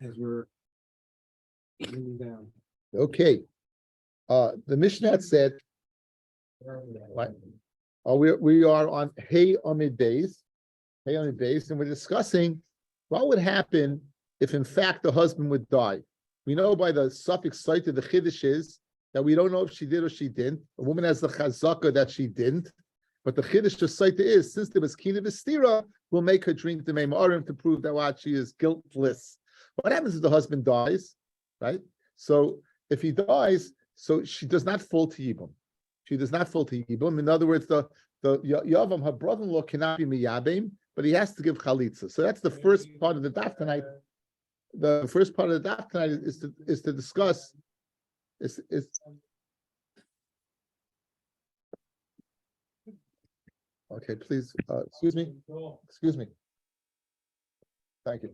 as we're moving down. Okay. The Mishnah said, what? We are on Hey Amid Beis, and we're discussing what would happen if, in fact, the husband would die. We know by the suffix cited, the chiddush is that we don't know if she did or she didn't. A woman has the chazaka that she didn't, but the chiddush to cite is, since there was kina v'stira, we'll make her drink the meimarim to prove that what she is guiltless. What happens if the husband dies, right? So if he dies, so she does not fall to Yibum. She does not fall to Yibum. In other words, the Yavam, her brother-in-law, cannot be miyabim, but he has to give chalitza. So that's the first part of the daf tonight. The first part of the daf tonight is to discuss. Okay, please. Excuse me. Thank you.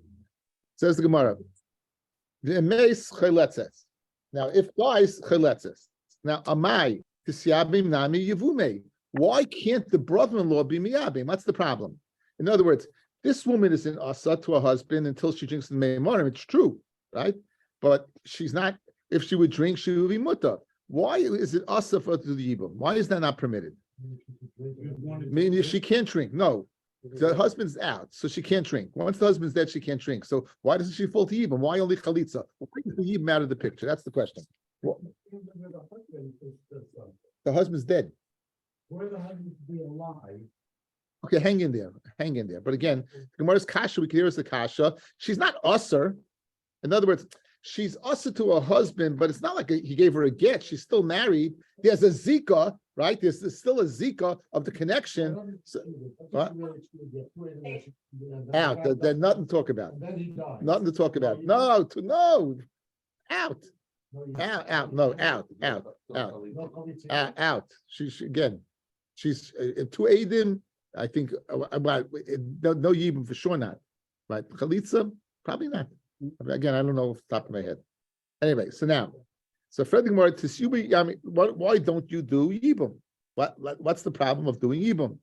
Says the Gemara. Now, if dies chayletzes. Now, amai tisyabim nami yivume. Why can't the brother-in-law be miyabim? What's the problem? In other words, this woman is in asa to her husband until she drinks the meimarim. It's true, right? But she's not. If she would drink, she would be muta. Why is it asa for to the yibum? Why is that not permitted? Meaning she can't drink. No, the husband's out, so she can't drink. Once the husband's dead, she can't drink. So why doesn't she fall to yibum? Why only chalitza? Why is the yibum out of the picture? That's the question. Well, the husband's dead. For the husband to be alive. Okay, hang in there. But again, Gemara's kasha, we can hear as the kasha. She's not usher. In other words, she's usher to her husband, but it's not like he gave her a get. She's still married. There's a zika, right? There's still a zika of the connection. So, what? Out. There's nothing to talk about. Nothing to talk about. No. Out. Out. She's to Adim. I think no yibum for sure not. Right? Chalitza, probably not. Again, I don't know off the top of my head. Anyway, so Fred Gemara Tishubi Yami, why don't you do yibum? What's the problem of doing yibum?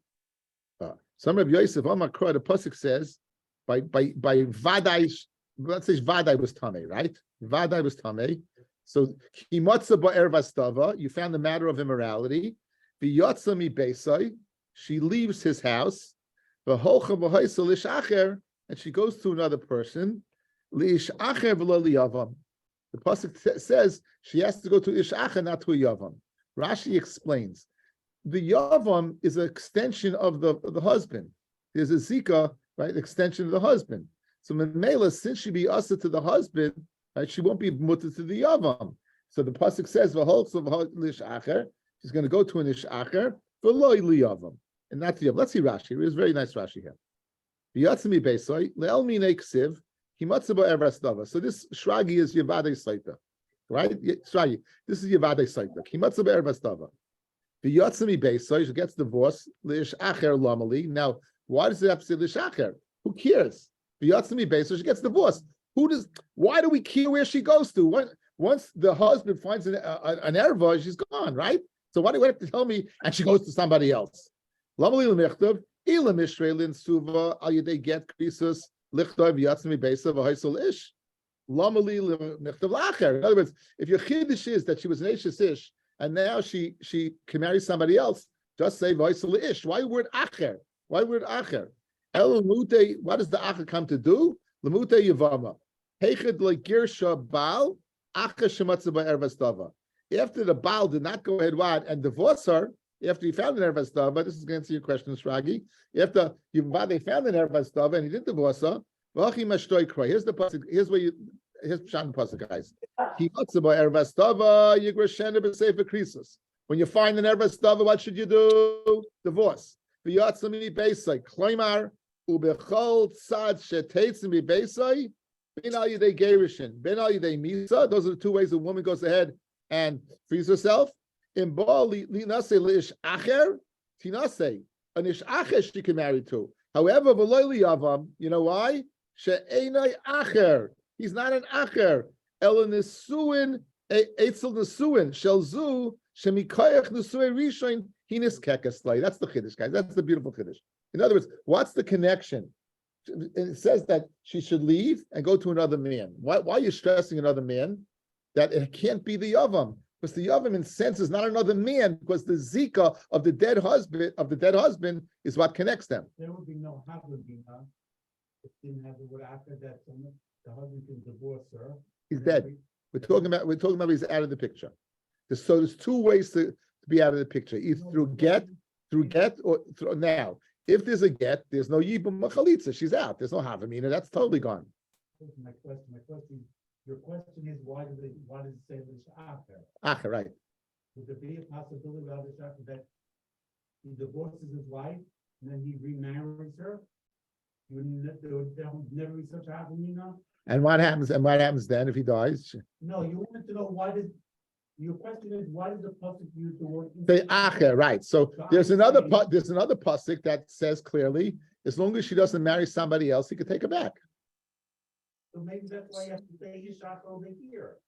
Some of Yosef Amakra, the pasuk says by Vadai, let's say Vadai was Tameh, right? Vadai was Tameh. So Kimotza ba'er vastava, you found the matter of immorality. V'yotza mi beisai, she leaves his house. V'holcha v'hoisa lishacher, and she goes to another person. Lishacher v'lo liyavam. The pasuk says she has to go to ishacher, not to a yavam. Rashi explains the yavam is an extension of the husband. There's a zika, right? Extension of the husband. So Mela, since she be asa to the husband, right, she won't be mutter to the yavam. So the pasuk says v'holcha lishacher. She's going to go to an ishacher v'lo liyavam, and not to yavam. Let's see Rashi. There's a very nice Rashi here. V'yatzmi beisoy le'el minei ksiv. So this Shragi is Yevadei Sotah, right? Shragi, this is Yevadei Sotah. Kimatza be'ervastava. V'yatzmi beisoy, she gets divorced. L'ishacher lamali. Now, why does it have to say l'ishacher? Who cares? V'yatzmi beisoy, she gets divorced. Why do we care where she goes to? Once the husband finds an erva, she's gone, right? So why do you have to tell me? And she goes to somebody else. Lamali l'mechtav ila mishrei suva al yedei get krisus. In other words, if your chiddush is that she was an Eishes Ish and now she can marry somebody else, just say v'hoisel ish. Why word acher? What does the acher come to do? Lemute yavama. Heichid legirsha baal acher shematza ba'ervastava. After the baal did not go ahead and divorce her, after he found an ervastava, this is going to answer your question, Shragi. After they found an ervastava and he didn't divorce her, here's the pasuk. Here's Pshat pasuk, guys. When you find an ervastava, what should you do? Divorce. Those are the two ways a woman goes ahead and frees herself. In Bali, an ish acher she can marry to. However, you know why? She'enai acher. He's not an acher. Ela nesuin eitzel nesuin shelzu shemikayach nesuin rishon hinis kekeslay. That's the chiddush, guys. That's the beautiful chiddush. In other words, what's the connection And it says that she should leave and go to another man. Why are you stressing another man? That it can't be the Yavam. Because the Yavam in sense is not another man, because the Zika of the dead husband is what connects them. There would be no Havamina. If didn't have the word after that, the husband can divorce her. He's dead. We're talking about he's out of the picture. So there's two ways to be out of the picture, either through get, or through now. If there's a get, there's no Yibum Chalitza. She's out. There's no Havamina. That's totally gone. My question. Your question is why does it say this after? Acher, right? Would there be a possibility of this after that he divorces his wife and then he remarries her? There would never be such a Havamina? And what happens? And what happens then if he dies? No, you wanted to know why does. Your question is why does the pasuk use the word? Say acher, right? So there's another pasuk that says clearly, as long as she doesn't marry somebody else, he could take her back. So maybe that's why you have to say Yishach over here.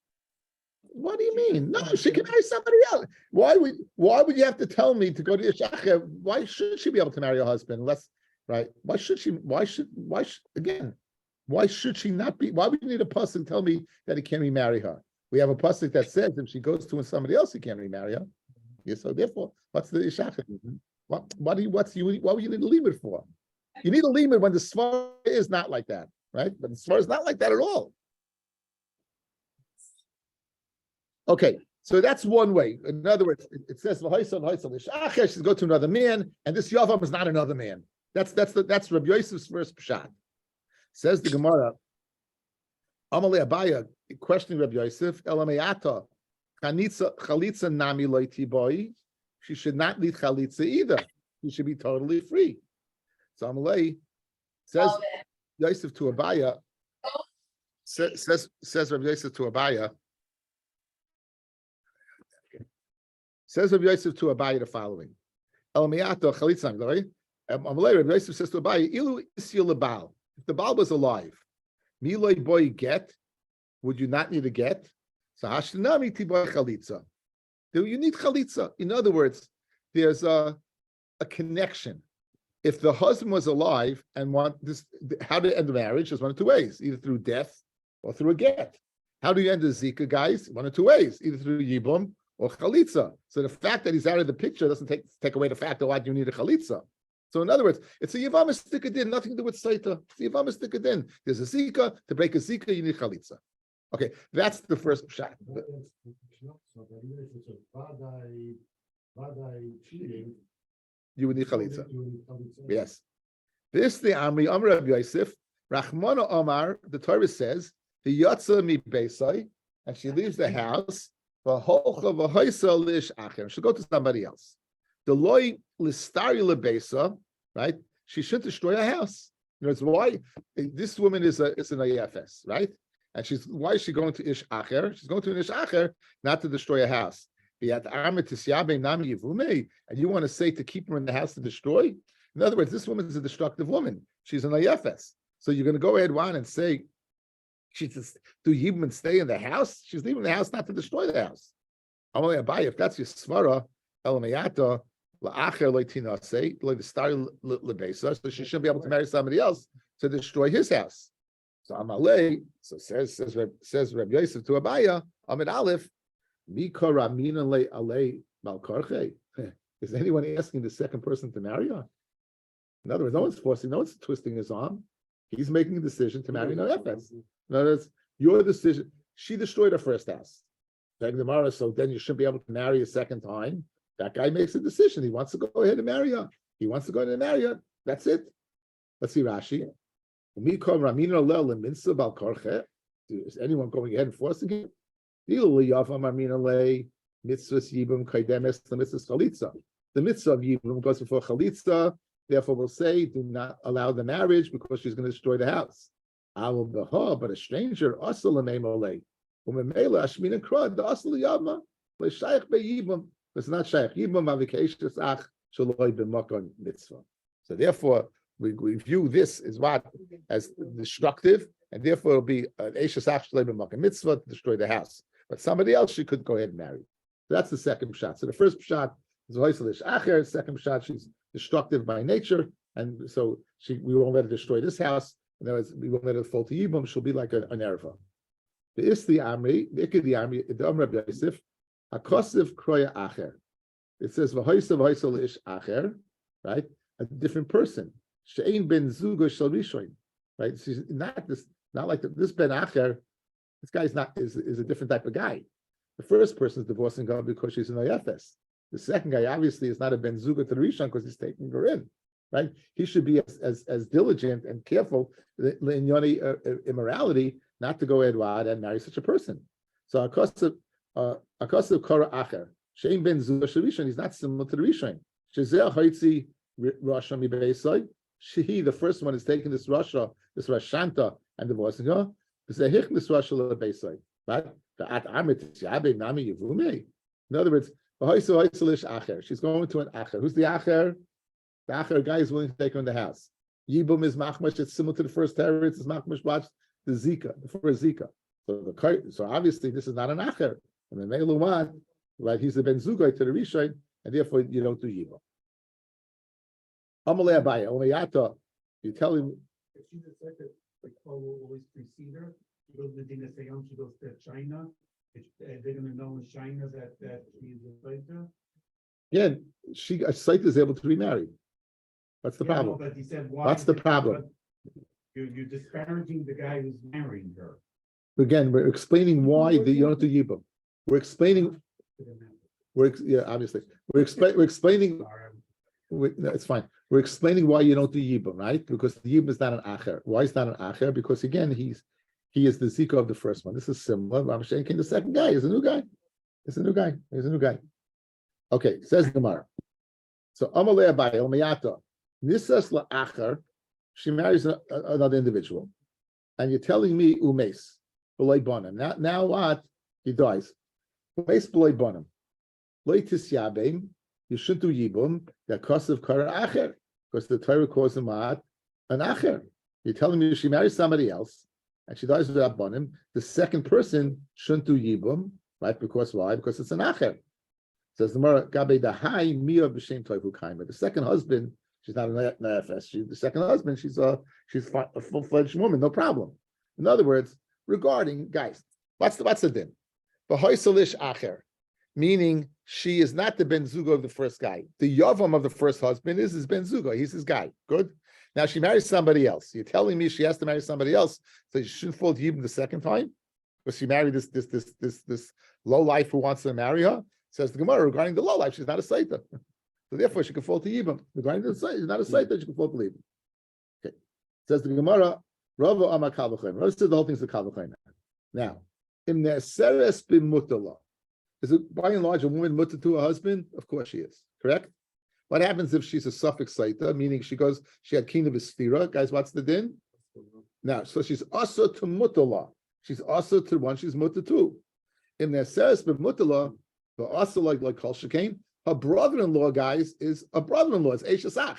What do you mean? No, she can marry somebody else. Why would you have to tell me to go to Yishach? Why should she be able to marry her husband? Unless, right? Why should she not be? Why would you need a pasuk to tell me that he can't remarry her? We have a pasuk that says if she goes to somebody else, he can't remarry her. Yeah, so therefore, what's the Yishach? What would you need a limit for? You need a limit when the Svar is not like that, right? But the Svar is not like that at all. Okay, so that's one way. In other words, it says she's go to another man, and this Yavam is not another man. That's Rabbi Yosef's first pshat. Says the Gemara, Amalei Abaya, questioning Rabbi Yosef, Elameata, Chalitza nami loiti boy. She should not need chalitza either. She should be totally free. So Amalei says Yosef to Abaya, says Rabbi Yosef to Abaya, says Rabbi Yosef to Abaya the following. Elameata chalitza nami loy. Amalei Rabbi Yosef says to Abaya, Ilu isya lebal. If the Baal was alive, Miloi boy get, would you not need a get? So Hashtanami tiboy chalitza. Do you need chalitza? In other words, there's a connection. If the husband was alive and want this, how to end the marriage is one of two ways, either through death or through a get. How do you end the zika, guys? One of two ways, either through yibum or chalitza. So the fact that he's out of the picture doesn't take away the fact that why do you need a chalitza? So in other words, it's a Yavama Stikadin, nothing to do with Sotah. It's a Yavama Stikadin. There's a Zika. To break a Zika, you need Chalitza. Okay, that's the first shot. You would need Chalitza. Yes. This the Amri Amr Rabbi Yosef, Rachmana Omar, the Torah says, the Yatza mi Beisai, and she leaves the house, she'll go to somebody else. The loy listari lebesa, right? She shouldn't destroy a house. You know, it's why this woman is an IFS, right? And why is she going to Ish Acher? She's going to an Ish Acher not to destroy a house. And you want to say to keep her in the house to destroy? In other words, this woman is a destructive woman. She's an IFS. So you're going to go ahead, Juan, and say she just do Yibum and stay in the house? She's leaving the house not to destroy the house. If that's your svara, elamayata. So she shouldn't be able to marry somebody else to destroy his house. So Amalei, so says Rabbi Yosef to Abaya, Amid Aleph, is anyone asking the second person to marry her? In other words, no one's forcing, no one's twisting his arm. He's making a decision to marry no Efes. In other words, your decision. She destroyed her first house. So then you shouldn't be able to marry a second time. That guy makes a decision. He wants to go ahead and marry her. He wants to go ahead and marry her. That's it. Let's see Rashi. Is anyone going ahead and forcing it? The mitzvah of Yibum goes before Chalitza. Therefore, we'll say, do not allow the marriage because she's going to destroy the house. But a stranger, it's not shaykh. So therefore, we view this as destructive, and therefore it'll be an eishasach shaloi b'makom mitzvah to destroy the house. But somebody else she could go ahead and marry. So that's the second shot. So the first shot is hoyselish acher. Second shot, she's destructive by nature. and so we won't let her destroy this house. In other words, we won't let her fall to Yibum. She'll be like an erva. The Isli Amri, the Ikedi Amri, the Amr Rabbi Yosef, Akosiv Kroya Acher. It says V'hoisav Ish Acher, right? A different person. She'ein ben Zugo Shal Rishoin, right? She's not like this Ben Acher. This guy's not is a different type of guy. The first person is divorcing her because she's an Oyefes. The second guy obviously is not a Ben Zugo to the Rishon because he's taking her in, right? He should be as diligent and careful in Yoni immorality not to go Edward and marry such a person. So Akosiv Kora Acher. Shein ben Zugo Shal Rishon. He's not similar to the Rishon. Shezeh Haitzi Rasha Mi Beisai. She, the first one, is taking this Rasha, this Rashanta, and divorcing her. Right? In other words, she's going to an Acher. Who's the Acher? The Acher guy is willing to take her in the house. Yibum is Machmash. It's similar to the first terror. It's Machmash watched the Zika, the first Zika. So obviously this is not an Acher. And the Meiluman, right? He's the Ben Zugay to the Rishon, and therefore you don't do Yibum. Amalei Abaya, Omayata, you tell him. If she's a second, like Paul will always precede her. She goes to Medina Sayon, she goes to China. They're going to know in China that she's a fighter. Yeah, a Sotah is able to remarry. What's the problem? No, but he said why. What's the problem? You're disparaging the guy who's marrying her. Again, we're explaining why you don't do Yibum. We're explaining. Obviously, we're explaining. No, it's fine. We're explaining why you don't do Yibum, right? Because the Yibum is not an Acher. Why is not an Acher? Because again, he is the Zika of the first one. This is similar. Ramshay came the second guy. He's a new guy. He's a new guy. Okay, says the Gemara. So Amalei Abai Omayata Nisas LaAcher. She marries another individual, and you're telling me Umes B'loi Bonim. Now what? He dies. Umes B'loi Bonim. Leitis Yabim. You shouldn't do Yibum, the cost of Kara Acher, because the Torah calls him an Acher. You're telling me she marries somebody else and she dies without Bonim. The second person shouldn't do Yibum, right? Because why? Because it's an Acher. Says the Gemara, Gabe the high Mia B'Shem Toivu Kaimer. The second husband, she's not an Nefesh. The second husband, she's a full-fledged woman, no problem. In other words, regarding guys, what's the din? B'Hoisalish Acher. Meaning she is not the Ben Zugo of the first guy. The Yavam of the first husband is his Ben Zugo. He's his guy. Good. Now she marries somebody else. You're telling me she has to marry somebody else, so she shouldn't fall to Yibum the second time? Because she married this low life who wants to marry her? Says the Gemara, regarding the low life, she's not a Sotah. So therefore she can fall to Yibum. Regarding the Sotah, she's not a Sotah, she can fall to Yibum. Okay. Says the Gemara, Rava Amar Kal V'Chomer. Rava says the whole thing's a Kal V'Chomer. Now, Im Ne'eseres B'Mutala. Is it by and large a woman mutter to her husband? Of course she is. Correct? What happens if she's a suffix Sotah, meaning she had kin of a stira? Guys, what's the din? Now, so she's also to mutala. She's also to one she's mutter to. In the says but mutala, but also like Kol Shekain, her brother-in-law, guys, is a brother-in-law. It's Eishasach.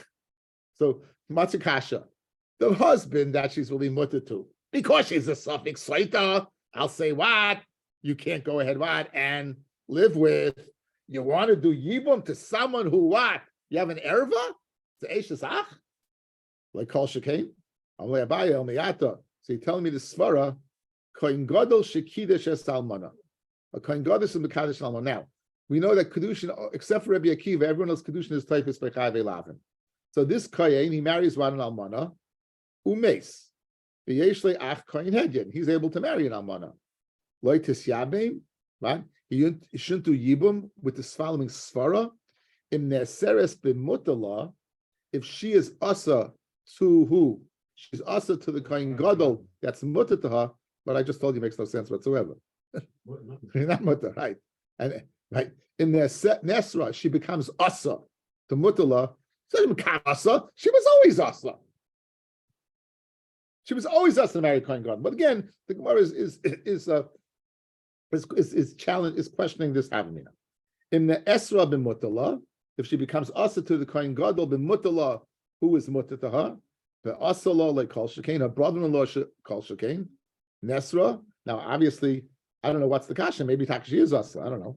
So Matzikasha, the husband that she's really mutter to, because she's a suffix Sotah, I'll say what? You can't go ahead what and live with. You want to do Yibum to someone who what? You have an erva? It's Eishasach? Like Kol Shekain? Amalei Abaye Omiyata. So you're telling me the Svara, Kohen Gadol Shekidesh Es Almana. A Kohen Gadol is Mekadesh Almana. Now, we know that Kedushin, except for Rabbi Akiva, everyone else Kedushin is typhus by Chayve Lavin. So this Kohen, he marries one an Almana, Umes. V'yeshle Ach Kohen Hedyan. He's able to marry an Almana. Loi Tisyabim, right? He shouldn't do Yibum with this following Svara. Im Neseres B'Mutala, if she is Asa to who? She's Asa to the Kohen Gadol that's mutter to her, but I just told you makes no sense whatsoever. Not mutter, right? And right in Nesra, she becomes Asa to Mutala. She doesn't become Asa. She was always Asa. She was always Asa to marry Kohen Gadol. But again, the Gemara is questioning this Havamina. In the Esra b'Mutala, if she becomes Asa to the Kohen Gadol b'Mutala, who is mutter to her? The Asa law like Kol Shekain, her brother-in-law Kol Shekain, Nesra. Now, obviously, I don't know what's the kasha. Maybe Takashi is Asa. I don't know.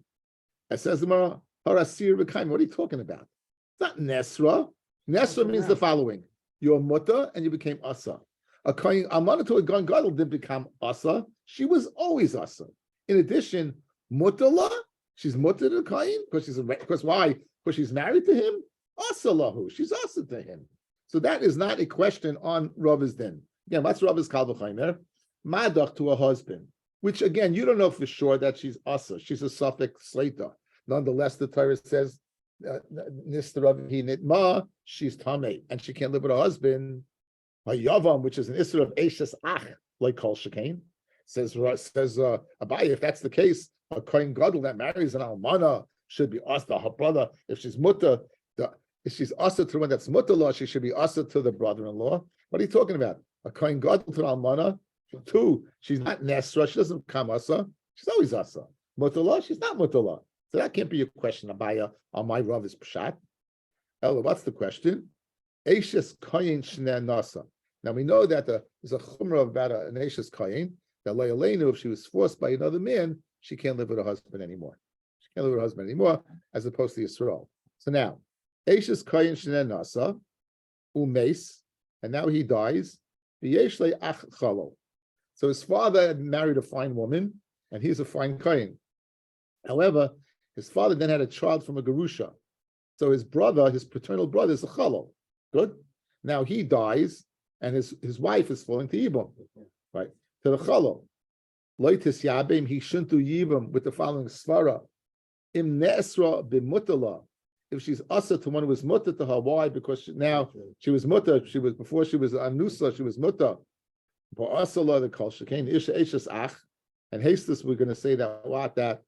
It says the Gemara, Harasir v'Kaim. What are you talking about? It's not Nesra. Nesra means the following: you're mutter and you became asa. A kohen almana to a gun gadol didn't become asa; she was always asa. In addition, mutala, she's mutter to the kohen because why? Because she's married to him. Asa lahu, she's asa to him. So that is not a question on Rav's din. Again, what's Rav's kal v'chaymer? Madach to a husband, which again you don't know for sure that she's asa. She's a suffix Sotah. Nonetheless, the Torah says she's tamei and she can't live with her husband. Yavam, which is an isra of Eishes Ach, like Kol Shekain, says Abai, if that's the case, a kohen gadol that marries an almana should be asa her brother. If she's mutter, if she's asa to the one that's mutter, she should be asa to the brother-in-law. What are you talking about? A kohen gadol to an almana. Two, she's not nesra. She doesn't become asa. She's always asa. Mutter, she's not mutter. So that can't be a question. Abaya on my Rav is pshat. Ella, what's the question? Eishes kohen shnei nasa. Now we know that there's a chumrah about an Eishes kohen that Leilenu, if she was forced by another man, she can't live with her husband anymore. She can't live with her husband anymore, as opposed to Yisrael. So now, Eishes kohen shnei nasa umeis, and now he dies. V'yeshlei ach chalo. So his father had married a fine woman, and he's a fine kohen. However, his father then had a child from a gerusha. So his brother, his paternal brother, is a chalo. Good. Now he dies, and his wife is falling to Yibam, right? To the chalo. Loitis yabim, he shouldn't do Yibam with the following svara. Im nesra b'mutala. If she's asa to one who was mutter to her, why? Because she was mutter. Before she was anusa, she was mutter. But asala the kol shekain isha eishes ach, and hastus we're going to say that.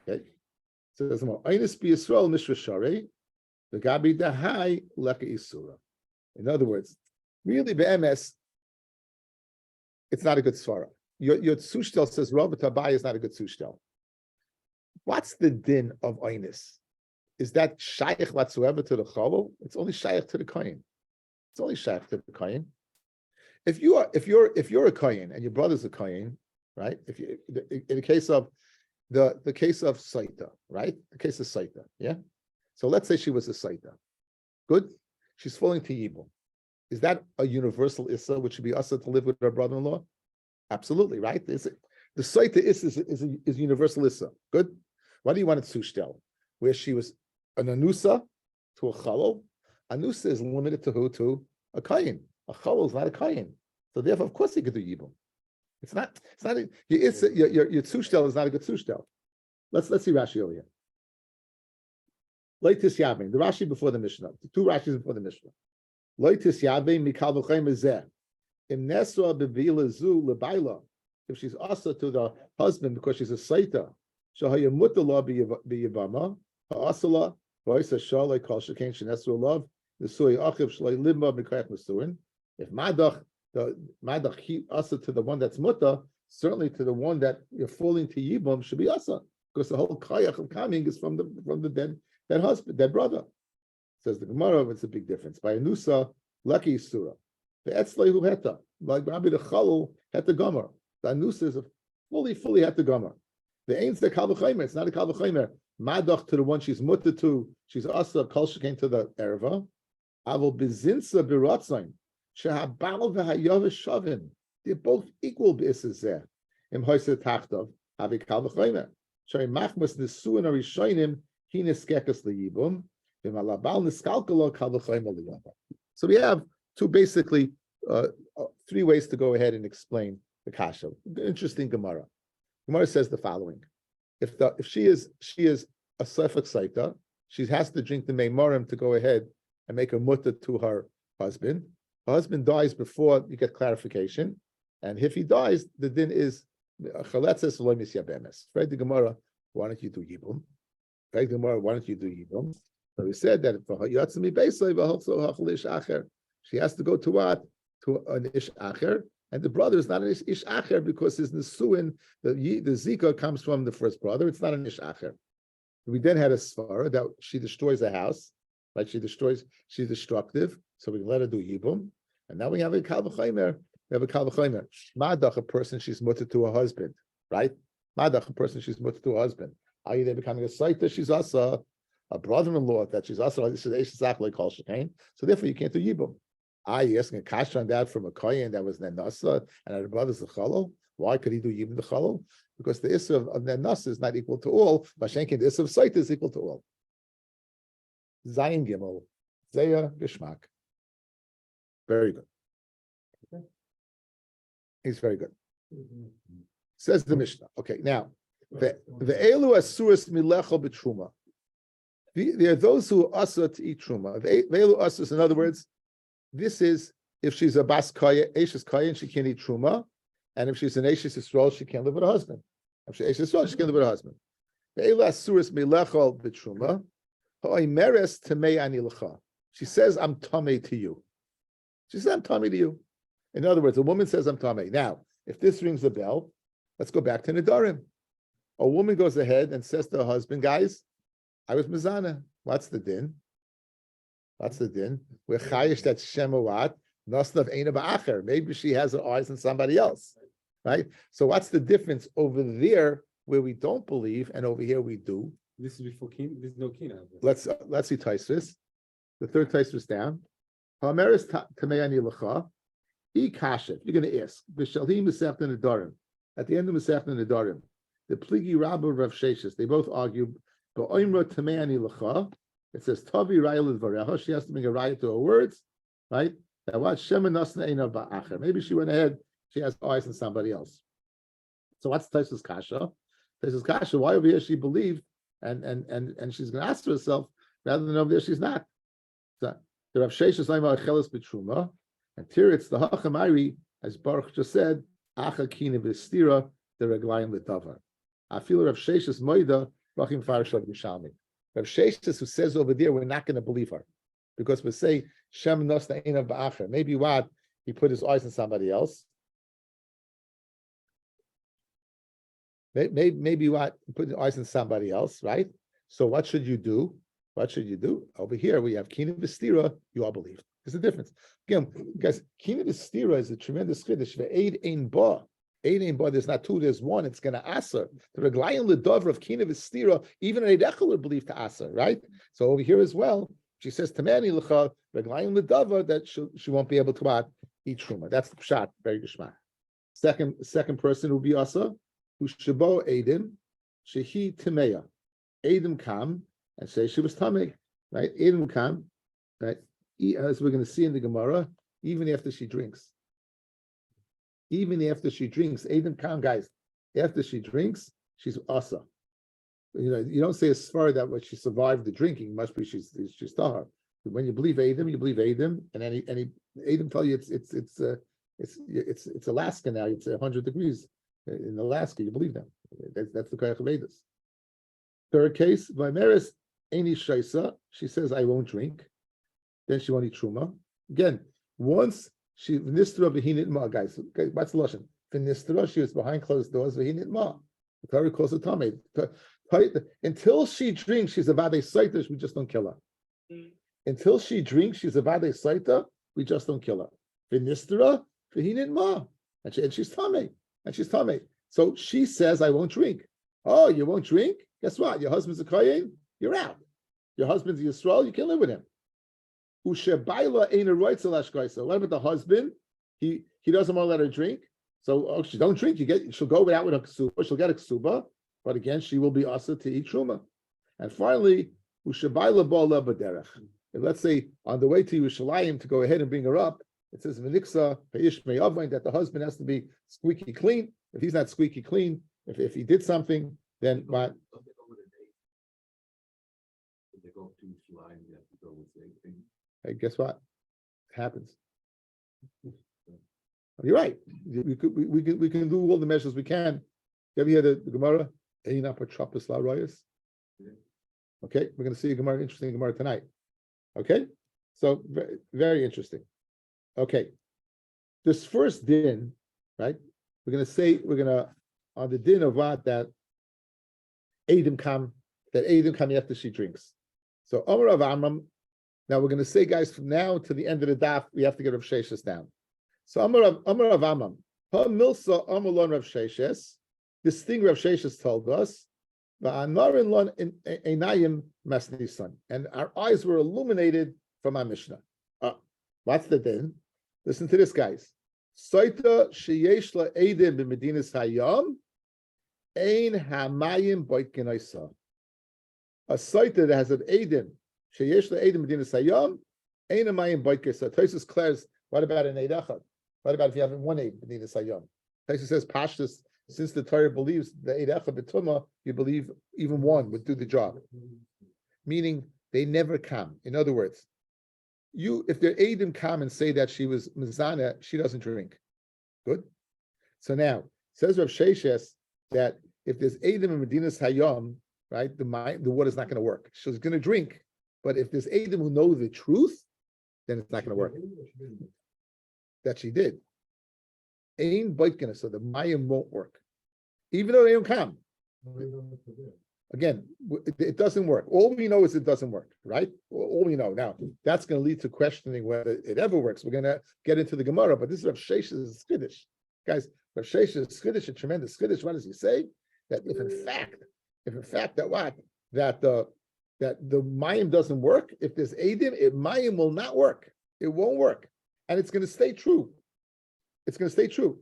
Okay. So there's more. Einis bi Yisrael mishra sharei, the gabi dahai leka isura. In other words, really be'emes, it's not a good svara. Your tzushtel says Rabbi Tabai is not a good tzushtel. What's the din of einis? Is that shaykh whatsoever to the chavol? It's only shaykh to the kohen. It's only shaykh to the kohen. If you're a kohen and your brother's a kohen, right? In the case of the case of Sotah, right? The case of Sotah, yeah. So let's say she was a Sotah. Good. She's falling to Yibum. Is that a universal issa which should be issa to live with her brother-in-law? Absolutely, right? The Sotah is universal issa. Good. Why do you want it sushtel? Where she was an anusa to a chalol. Anusa is limited to who? To a kohen. A chalol is not a kohen. So therefore, of course, he could do Yibum. It's not your tzushtel is not a good tzushtel. Let's see Rashi over here. Leitis Yabin, the Rashi before the Mishnah, the two Rashis before the Mishnah. Leitis Yabin mikal v'chem ezeh. Im nesra bevila zu lebaila. If she's asa to the husband because she's a Sotah, shahaya mutala biyavama ha'asala v'oisa shalei kol shekain shenesru love the sui achiv shalei limba mikayach mesuin. If madach he asa to the one that's muta, certainly to the one that you're falling to yibum should be asa, because the whole kayach of coming is from the dead husband, dead brother. Says the Gemara, it's a big difference. By anusa, lucky surah. The etzlei hu heta, like Rabbi the chalul heta gomer. The anusa is a fully heta gomer. The ain's the kal v'chaymer. It's not a kal v'chaymer. Madach to the one she's muta to, she's asa kol shekain to the erva. Avol bezinsa biratzon. They're both equal b'isazeh. Im hoyse tachtav havi kal v'chaymer. Shari machmas nesuin arishonim hi neskekas liyibum. V'im alabal neskalkalo kal v'chaymer liyabah. So we have basically three ways to go ahead and explain the kasha. Interesting Gemara. Gemara says the following: if she is a sefek Sotah, she has to drink the meimarim to go ahead and make a mutter to her husband. Her husband dies before you get clarification, and if he dies, the din is chaletzes lo misyabemes. Right, the Gemara, why don't you do yibum? Right, the Gemara, why don't you do yibum? So we said that for yatzmi beisay v'holso hachal ish acher, she has to go to what? To an ish acher, and the brother is not an ish acher because his nesuin, the zika comes from the first brother. It's not an ish acher. We then had a svara that she destroys a house, right? She's destructive, so we can let her do yibum. And now we have a kal v'chaymer. We have a kal v'chaymer. Madach, a person she's mutter to her husband, right? Madach, a person she's mutter to her husband. Are you there becoming a Sotah? She's asa. a brother-in-law that she's also this is exactly called shekain. So therefore, you can't do yibum. You're asking a kasha on that from a kohen that was nenasa and her brother's the chalol. Why could he do yibum the chalol? Because the issue of nenasa is not equal to all. Mashenkin, the issue of Sotah is equal to all. Zayin Gimel, Zeya Geshmak. Very good. He's very good. Says the Mishnah. Okay, now the elu asuras milecho b'truma. There are those who are asur to eat truma. The elu asuras, in other words, this is if she's a bas kaya, eshes kaya, and she can't eat truma, and if she's an eshes Yisrael, she can't live with her husband. If she's eshes Yisrael, she can't live with her husband. The elu asuras milecho b'truma. Ha'omeres tamei ani lecha. She says, "I'm tamei to you." She says, "I'm tamei to you." In other words, a woman says, "I'm tamei." Now, if this rings the bell, let's go back to Nedarim. A woman goes ahead and says to her husband, "Guys, I was mizana. What's the din? What's the din? We're chayish that shemawat nosnav eina ba'acher. Maybe she has her eyes on somebody else, right? So what's the difference over there where we don't believe and over here we do? This is before kin. There's no kin out there. Let's see Taisvis. The third Taisvis down. Ha'meres tamei ani lecha. Kasha, you're going to ask. B'shalhi Masechta Nedarim. At the end of Masechta Nedarim, the Pligi Rabba Rav Sheshes, they both argue. Ba'oimra tamei ani lecha. It says Tavi Raya L'Dvareha. She has to bring a raya to her words, right? That what Shema Nasna Eina Ba'acher. Maybe she went ahead. She has eyes on somebody else. So what's Taisvis Kasha? Taisvis Kasha. Why over here she believed and she's going to ask herself rather than over there she's not. So the Rav Sheshes Laima Acheles B'Truma. And here it's the Hachamairi, as Baruch just said, Acha Kina V'Stira, the Reglayim L'Davar. I feel Rav Sheshes Moida, Rachim Farshad Mishalmi. Rav Sheshes who says over there, we're not going to believe her. Because we say, Shem Nosna Eina Ba'acher. Maybe what? He put his eyes on somebody else. Maybe what? He put his eyes on somebody else, right? So what should you do? What should you do? Over here, we have Kina V'Stira, you all believe. There's a difference. Again, guys, Kina V'Stira is a tremendous chiddush. Ve'eid ein ba. Eid ein ba, there's not two, there's one. It's going to aser. The Reglayim L'Dover of Kina V'Stira, even an Eidecha would believe to aser, right? So over here as well, she says, Tamani L'cha, Reglayim L'Dover, that she won't be able to eat truma. That's the pshat, very geshmak. Second person will be aser, who shabo Eidim, shehi Timeya. Eidim kam, and say she was tamei, right? Eidim kam, right? As we're going to see in the Gemara, even after she drinks. Even after she drinks, Adam Khan, guys, after she drinks, she's asa. You don't say a svar that when she survived the drinking, must be she's tahar. When you believe Adam, and any Adam tell you it's Alaska now. It's 100 degrees in Alaska. You believe them. That's the Koyach of Vedas. Third case, Vaimeris Eini Shaisa. She says, "I won't drink." Then she won't eat truma. Again, once she v'nistra v'hinit ma, guys. What's the lashon? V'nistra, she was behind closed doors. V'hinit ma. The Torah calls it tamei. Until she drinks, she's a vadei saita. We just don't kill her. Until she drinks, she's a vadei saita. We just don't kill her. V'nistra v'hinit ma, and she's tamei. And she's tamei. So she says, "I won't drink." Oh, you won't drink? Guess what? Your husband's a kohen. You're out. Your husband's a Yisrael. You can't live with him. What about the husband? He doesn't want to let her drink. So she don't drink. She'll go out with a ksuba. She'll get a ksuba, but again, she will be asa to eat truma. And finally, if let's say on the way to Yerushalayim to go ahead and bring her up, it says that the husband has to be squeaky clean. If he's not squeaky clean, if he did something, then what? They go to Yerushalayim, you have to go with anything. Hey, guess what? It happens. You're right. We can do all the measures we can. You ever hear the Gemara? Okay, we're going to see a Gemara, interesting Gemara tonight. Okay, so very, very interesting. Okay, this first din, right? We're going to on the din of what that Adam come after she drinks. So Omer of Amram. Now we're going to say, guys, from now to the end of the daf, we have to get Rav Sheshes down. So Amar of Amam, Ha Milsa Amalon Rav Sheshes. This thing Rav Sheshes told us And our eyes were illuminated from our Mishnah. What's the din? Listen to this, guys. Sotah sheyesh la edim b'medinas hayam ein hamayim boitkin oisa. A sotah that has an edim sheyesh la edim b'medinas hayam ein hamayim boitkin oisa. Tosfos declares, what about an eid echad? What about if you have one eid b'medinas hayam? Tosfos says pashtus. Since the Torah believes the eid echad b'tumah, you believe even one would do the job. Meaning they never come. In other words, if their Eidim come and say that she was mizana, she doesn't drink. Good. So now says Rav Sheshes that if there's Eidim in Medinas Hayom, right, the water's not going to work. She's going to drink, but if there's Eidim who know the truth, then it's not going to work. That she did. Ain boitkina, so the mayim won't work, even though they don't come. Again, it doesn't work. All we know is it doesn't work, right? All we know. Now, that's going to lead to questioning whether it ever works. We're going to get into the Gemara, but this is Rav Shesh's Chiddush. Guys, Rav Shesh's Chiddush, a tremendous Chiddush. What does he say? That if in fact that the mayim doesn't work, if there's Eidim, mayim will not work. It won't work. And it's going to stay true. It's going to stay true.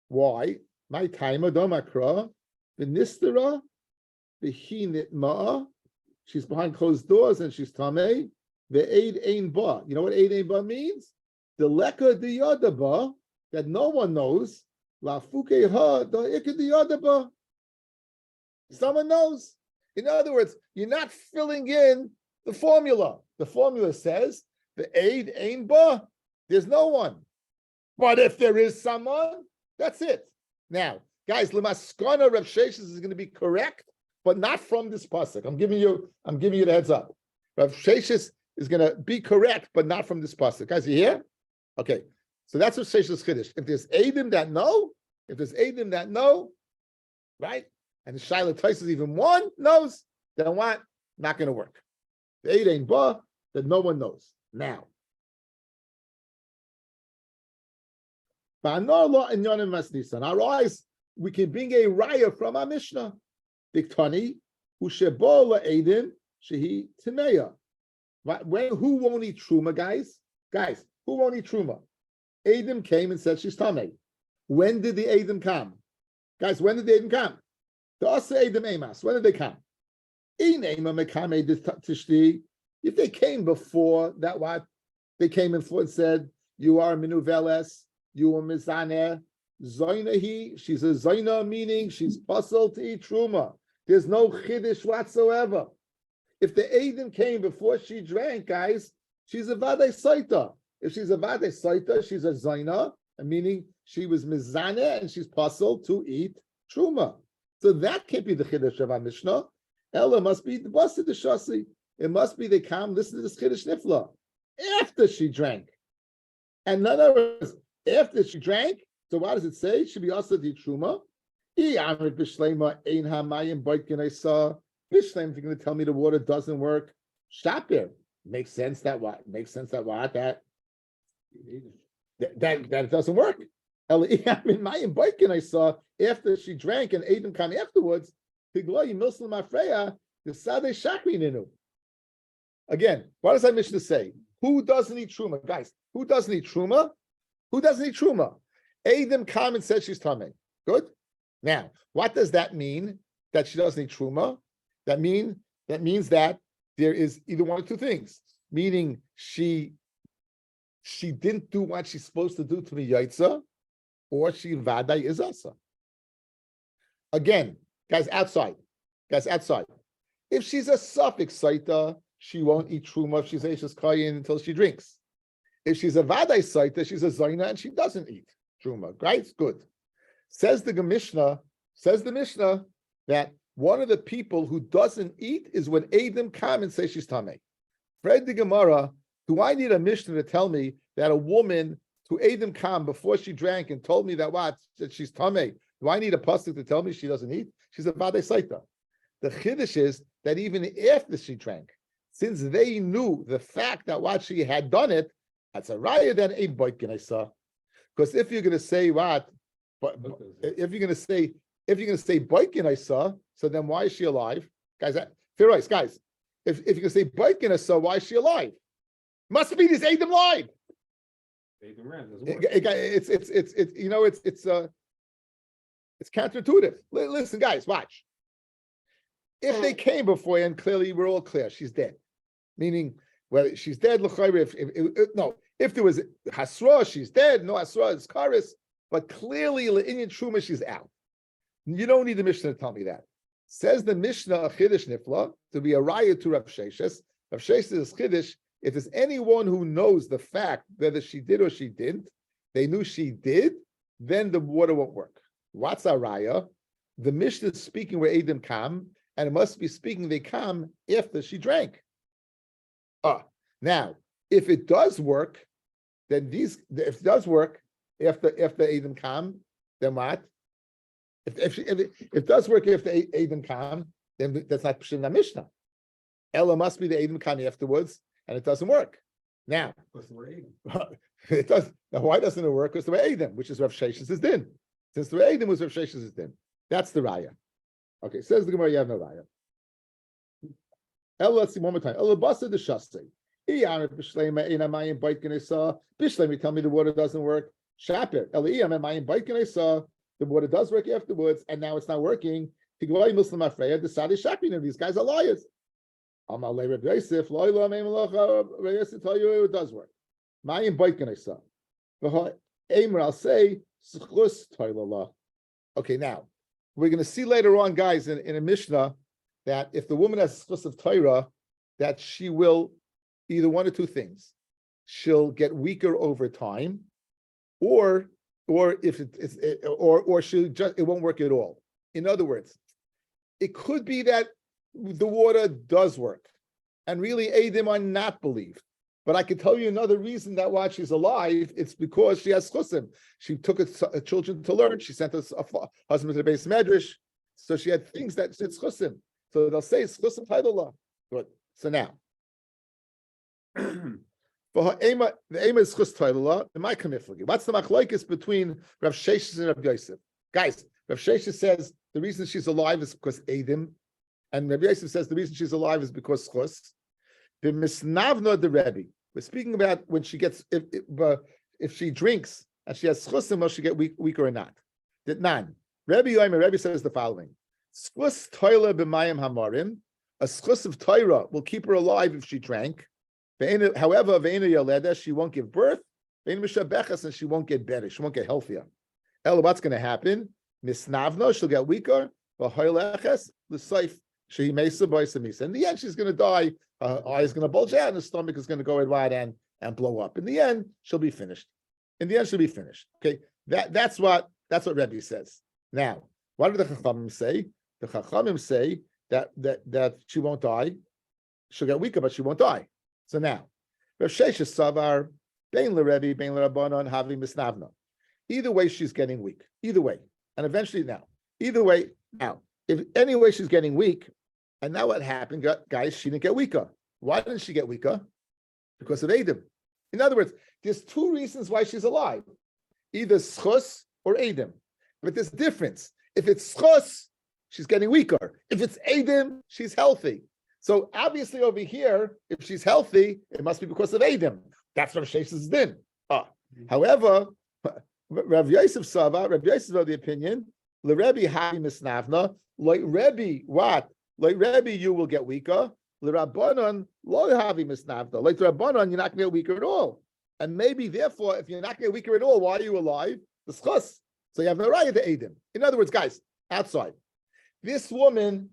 Why? My timer, Domakra, the Nistera, the Hinit Ma'a, she's behind closed doors and she's Tameh, the Eid Ein Ba. You know what Eid Ein Ba means? The Leka de Yadaba, that no one knows, La Fuke Ha, the Ika de Yadaba. Someone knows. In other words, you're not filling in the formula. The formula says, the Eid Ein Ba, there's no one. But if there is someone, that's it. Now, guys, Lemaskana Rav Sheshes is going to be correct, but not from this pasuk. I'm giving you the heads up. Rav Sheshes is going to be correct, but not from this pasuk. Guys, you hear? Okay. So that's Rav Sheshes Chiddush. If there's Eidim that know, right? And the Shaila Taisus even one knows, then what? Not going to work. The Eid Ein Ba, that no one knows. Now, our eyes, we can bring a raya from our Mishnah. Diktani, ushebola edim, shehi timeya. Who won't eat truma, guys? Guys, who won't eat truma? Edim came and said she's tamei. When did the Edim come? Guys, when did the Edim come? The Asa Edim Emas. When did they come? If they came before that, what? They came and said, you are minuveles, you are mizaneh, Zoinahi, she's a Zoina, meaning she's puzzled to eat truma. There's no chiddush whatsoever. If the Eidim came before she drank, guys, she's a Vadei Sotah. If she's a Vadei Sotah, she's a Zoina, meaning she was mizaneh and she's puzzled to eat truma. So that can't be the chiddush of our Mishnah. Ella must be the basa de shasi. It must be they come listen to this chiddush nifla after she drank. And none of us after she drank. So what does it say? Should be also the truma. Bishlema, if you're going to tell me the water doesn't work, stop there. Makes sense that what? That it doesn't work. I saw after she drank and Adam come afterwards. Again, what does that Mishnah say? Who doesn't eat truma, guys? Who doesn't eat truma? Adam come and said she's tamei. Good. Now, what does that mean? That she doesn't eat truma? That means that there is either one of two things. Meaning she didn't do what she's supposed to do to the yaitza, or she vadai is asa. Again, guys, outside. If she's a suffix saita, she won't eat truma if she's Eishes Kayin until she drinks. If she's a vadai saita, she's a zaina and she doesn't eat truma. Right? Good. Says the Mishnah that one of the people who doesn't eat is when Adam come and say she's tamei. Fred the Gemara, do I need a Mishnah to tell me that a woman to Adam come before she drank and told me that she's tamei? Do I need a pasuk to tell me she doesn't eat? She's a vadei saita. The chiddush is that even after she drank, since they knew the fact that what she had done it, that's a raya than a boitkin I saw. Because if you're going to say if you're going to say if you're going to say Boikin I saw, so then why is she alive? Guys, fair rights, guys. If you're going to say Boikin I saw, why is she alive? Must be this Adam lied. It's counterintuitive. Listen, guys, watch. If they came before you, and clearly we're all clear, she's dead. Meaning, whether she's dead, if there was Hasra, she's dead. No Hasra, it's Karis. But clearly, in Truma, she's out. You don't need the Mishnah to tell me that. Says the Mishnah, Chiddush Nifla, to be a raya to Rav Sheshes. Rav Sheshes is Chiddush. If there's anyone who knows the fact whether she did or she didn't, they knew she did, then the water won't work. What's a raya? The Mishnah is speaking where Adam kam, and it must be speaking they kam after she drank. Now, if it does work, then if it does work after Adam kam, then what? If it does work after Adam kam, then that's not Pshin na Mishnah. Ella must be the Adam kam afterwards, and it doesn't work. Now, it does. Now, why doesn't it work? Because the way Adam, which is Rav Sheshes, is din. Since the way Adam was Rav Sheshes is din. That's the raya. Okay, says the Gemara, you have no raya. Let's see one more time. Ella basa the shasei. Bishlemi, tell me the water doesn't work. Shapir. The water does work afterwards, and now it's not working. Muslim Afreya decided Shapir. These guys are liars. Amalei Rabbi Yosef, Loila Rabbi Yosef tell you it does work. Mayim Baikin I saw. I'll say okay, now we're going to see later on, guys, in a Mishnah that if the woman has schus of Torah, that she will either one or two things. She'll get weaker over time, or if or she'll just it won't work at all. In other words, it could be that the water does work, and really Eidim are not believed. But I can tell you another reason that why she's alive. It's because she has chusim. She took her children to learn. She sent us a husband to the base medrash. So she had things that it's chusim. So they'll say it's chusim taidullah. Good. So now, for her the aim is chus taidullah. It might come iflagi. What's the machlokes between Rav Sheshes and Rav Yosef? Guys, Rav Sheshes says the reason she's alive is because Eidim, and Rav Yosef says the reason she's alive is because chus. The misnavna the Rabbi. We're speaking about when she gets if she drinks and she has schusim, will she get weaker or not? That none. Rabbi says the following: Schus toila b'mayim hamarim. A schus of Torah will keep her alive if she drank. However, ve'ena yaleda, she won't give birth. Ve'ena mishabechas, and she won't get better. She won't get healthier. Ella, what's going to happen? Misnavna, she'll get weaker. V'hoyleches l'seif she mesa b'oisamisa. In the end, she's going to die. Her eye is going to bulge out, and the stomach is going to go wide and blow up. In the end, she'll be finished. Okay, that's what Rabbi says. Now, what do the Chachamim say? The Chachamim say that she won't die. She'll get weaker, but she won't die. So now, Rav Sheshes savar bein l'Rebbe bein l'Rabbanon havi misnavna. Either way, she's getting weak. Either way, and eventually if any way she's getting weak. And now what happened, guys? She didn't get weaker. Why didn't she get weaker? Because of Adam. In other words, there's two reasons why she's alive. Either schus or Adam. But there's a difference. If it's schus, she's getting weaker. If it's Adam, she's healthy. So obviously over here, if she's healthy, it must be because of Adam. That's what Sheshes did. However, Rav Yosef Sava, Rav Yosef of the opinion, L'Rebbe Havi Misnavna, like Rebbe, what? Like Rabbi, you will get weaker. L'Rabbanon lo havi misnavda. Like the Rabbanon, you're not going to get weaker at all. And maybe, therefore, if you're not going to get weaker at all, why are you alive? The schus. So you have no right to Eidim. In other words, guys, outside, this woman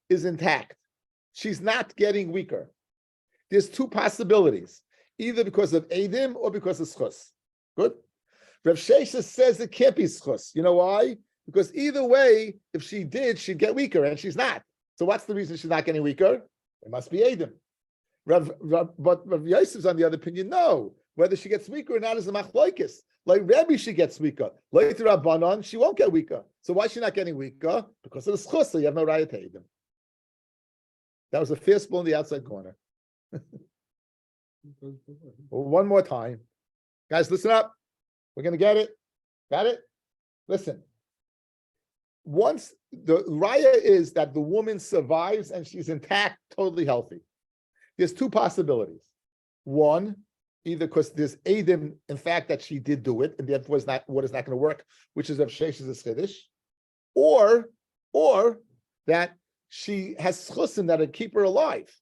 is intact. She's not getting weaker. There's two possibilities, either because of Eidim or because of schus. Good. Rav Sheshes says it can't be schus. You know why? Because either way, if she did, she'd get weaker, and she's not. So what's the reason she's not getting weaker? It must be Adam. But Rav Yosef's on the other opinion, no. Whether she gets weaker or not is a machlokes. Like Rabbi, she gets weaker. Like the Rabbanon, she won't get weaker. So why is she not getting weaker? Because of the schus, so you have no right to Adam. That was a fistball in the outside corner. One more time. Guys, listen up. We're going to get it. Got it? Listen. once the raya is that the woman survives and she's intact, totally healthy. There's two possibilities. One, either because there's Adim, in fact, that she did do it, and therefore is not what is not going to work, which is of Shesh's Chiddush, or that she has chusim that would keep her alive,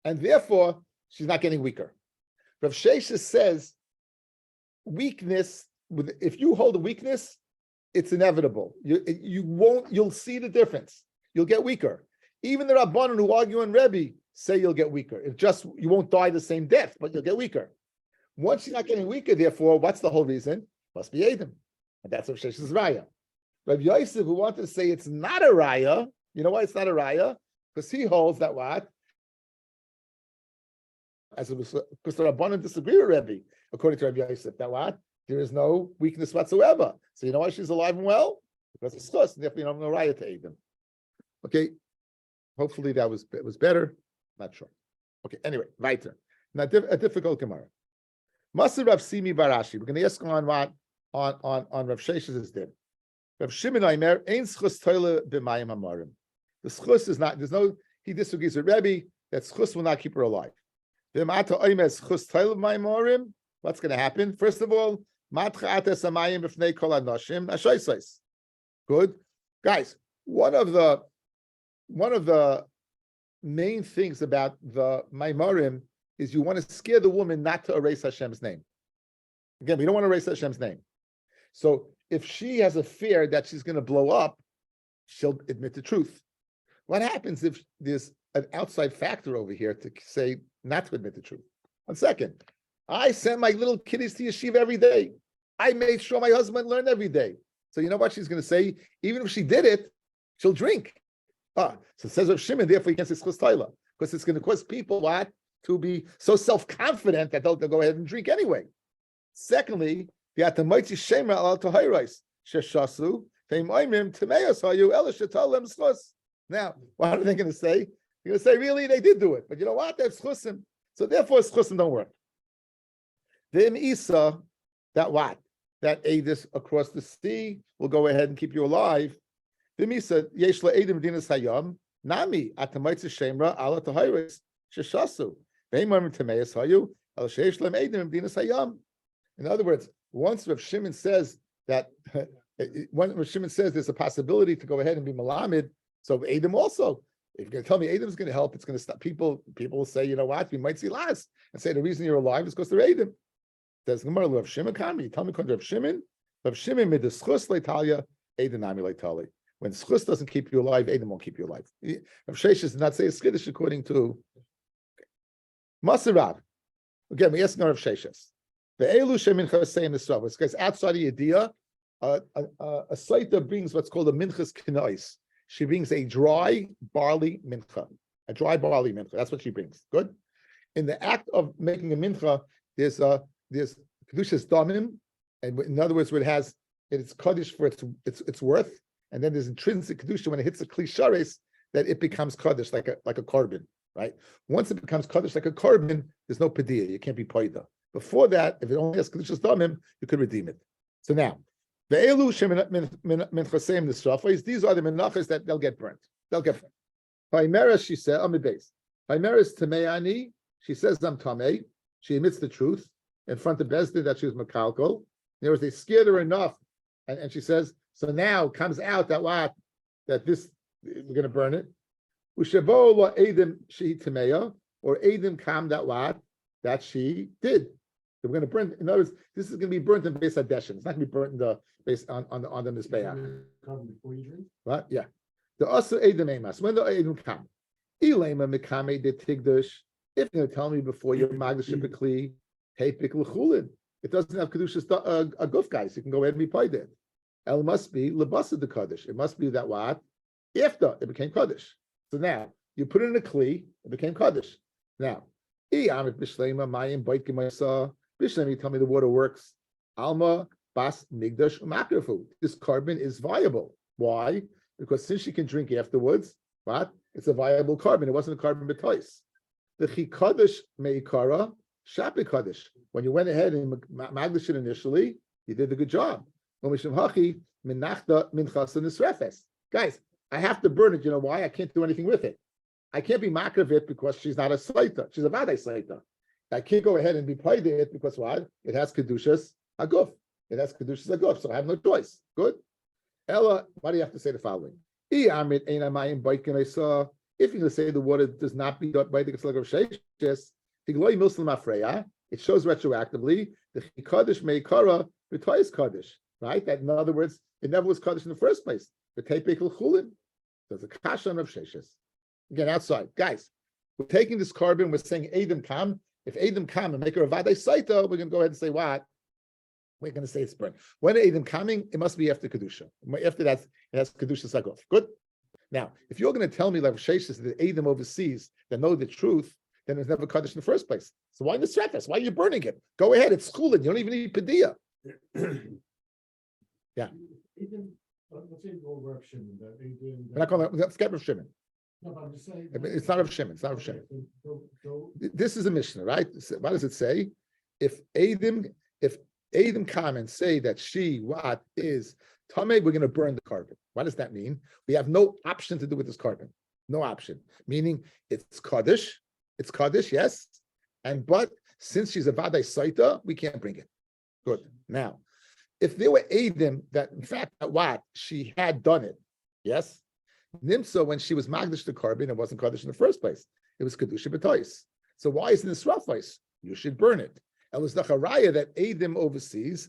and therefore she's not getting weaker. Rav Sheshes says weakness. If you hold a weakness, it's inevitable. You'll see the difference. You'll get weaker. Even the Rabbanan who argue on Rabbi say you'll get weaker. You won't die the same death, but you'll get weaker. Once you're not getting weaker, therefore, what's the whole reason? Must be Adam. And that's what Sheshes is Raya. Rabbi Yosef, who wanted to say it's not a Raya, you know why it's not a Raya? Because he holds that what? Because the Rabbanan disagree with Rabbi, according to Rabbi Yosef, that what? There is no weakness whatsoever. So you know why she's alive and well? Because it's chus, and therefore you don't have no Raya to Adam. Okay, hopefully that was better. Not sure. Okay, anyway, weiter. Now a difficult Gemara. Masir Rav Simi Barashi. We're going to ask on what on Rav Shesh's din. Rav Shimon Aimer ein schus toile b'mayim hamarim. The schus is not. There's no. He disagrees with Rabbi that schus will not keep her alive. V'mata Aimer schus toile b'mayim hamarim. What's going to happen? First of all, matcha ates hamayim b'fnei kol hanoshim ashaysais. Good, guys. One of the main things about the Maimarim is you want to scare the woman not to erase Hashem's name. Again, we don't want to erase Hashem's name. So if she has a fear that she's going to blow up, she'll admit the truth. What happens if there's an outside factor over here to say not to admit the truth? 1 second. I sent my little kiddies to yeshiva every day. I made sure my husband learned every day. So you know what she's going to say? Even if she did it, she'll drink. So it says of Shimon, therefore you can't say schus toila, because it's going to cause people what? To be so self-confident that they'll go ahead and drink anyway. Secondly, the atamoitzi shema al tahayros sheshasu teimoimim temeos hayu ela shetalem schus. Now, what are they going to say? They're going to say, really, they did do it, but you know what? They're schusim. So therefore, schusim don't work. V'im isa, that what? That Adis across the sea will go ahead and keep you alive. V'misa yesh la'edim dinas hayam nami atamoitzi shema al tahayros sheshasu. In other words, once Rav Shimon says that, when Rav Shimon says there's a possibility to go ahead and be Malamed, so Adam also, if you're going to tell me Adam's going to help, it's going to stop people. People will say, you know what, we might see last, and say the reason you're alive is because they're Adam. Says Gemara, Rav Shimon Kami, tell me Rav Shimon made the schus leitalia, Adam nami leitali. When schus doesn't keep you alive, Adam won't keep you alive. Rav Sheshes does not say a skiddush according to Masirav. Again, we ask Rav Sheshes. The Elu Shemin Chasei in the Sotah. It's because outside of Yediyah, a Sotah brings what's called a minchas kinois. She brings a dry barley mincha. A dry barley mincha. That's what she brings. Good. In the act of making a mincha, there's kedushas damim, and in other words, where it's kaddish for its worth, and then there's intrinsic kedusha when it hits a klishares that it becomes kaddish like a carbon. Right. Once it becomes kaddish like a carbon, there's no padiyah. You can't be paida. Before that, if it only has kedushas damim, you could redeem it. So now, the elu min chaseim the srafos. These are the menachas that they'll get burnt. They'll get burnt. Vaymeres, she said, on the base. Vaymeres tameani. She says I'm tamei. She admits the truth in front of Bezdin that she was makalkal. In other words, they scared her enough, and she says, so now comes out that this we're going to burn it. Ushavo lo edim she tameya, or edim kam that she did. We're going to burn. In other words, this is going to be burnt in Beis Hadeshin. It's not going to be burnt in the base on the mizbeach. Right? Yeah. The also edim emas. When the edim kam, ilema mikame de tigdush. If you're going to tell me before you're magdash b'kli, hey pik l'chulin. It doesn't have kedushas a guf, guys. You can go ahead and be paid it. El must be lebasa de kaddish. It must be that what after it became kaddish. So now you put it in a kli, it became kaddish. Now, Bishlem, you tell me the water works. Alma bas migdash umakrafu. This carbon is viable. Why? Because since she can drink afterwards, what? It's a viable carbon. It wasn't a carbon b'tois. The chikadosh meikara shapi kaddish. When you went ahead and magdash it initially, you did a good job. When mishum hachi Minachta minchas nisrefes. Guys, I have to burn it. You know why? I can't do anything with it. I can't be makar of it because she's not a Sotah. She's a vadai Sotah. I can't go ahead and be paid it because what? It has kedushas aguf. It has kedushas aguf, so I have no choice. Good. Ella, why do you have to say the following? If you're going to say the water does not be by the Ketzlag of Sheishes, it shows retroactively the Kaddish may kara is Kaddish, right? That in other words, it never was Kaddish in the first place. The Tepekul Chulin. There's a kasha of Sheishes. Again, outside. Guys, we're taking this carbon, we're saying Adam Kam. If Adam Kam and make her a Vadai Sotah, we're going to go ahead and say what? We're going to say it's burned. When Adam coming, it must be after Kedusha. After that, it has Kedusha Sagov. Good? Now, if you're going to tell me like Sheshis that Adam overseas that know the truth, then it's never Kaddish in the first place. So why in the Srefes? Why are you burning it? Go ahead, it's schooling. You don't even need Padilla. Yeah. Let's say go Rav Shimon, that they did. We're not going to, let's get Rav Shimon. No, but I'm just saying. It's not Rav Shimon. It's not Rav Shimon. This is a Mishnah, right? What does it say? If Adam come and say that she what is Tameh, we're going to burn the carbon. What does that mean? We have no option to do with this carbon. No option. Meaning it's Kaddish. It's Kaddish, yes. But since she's a Vadai Sotah, we can't bring it. Good. Now, if there were Adam that in fact what she had done it, yes. Nimsa, when she was Magdish the carbon, it wasn't Kaddish in the first place. It was Kedusha B'tois. So why isn't this Rafais? You should burn it. It was the Haraya that Adam overseas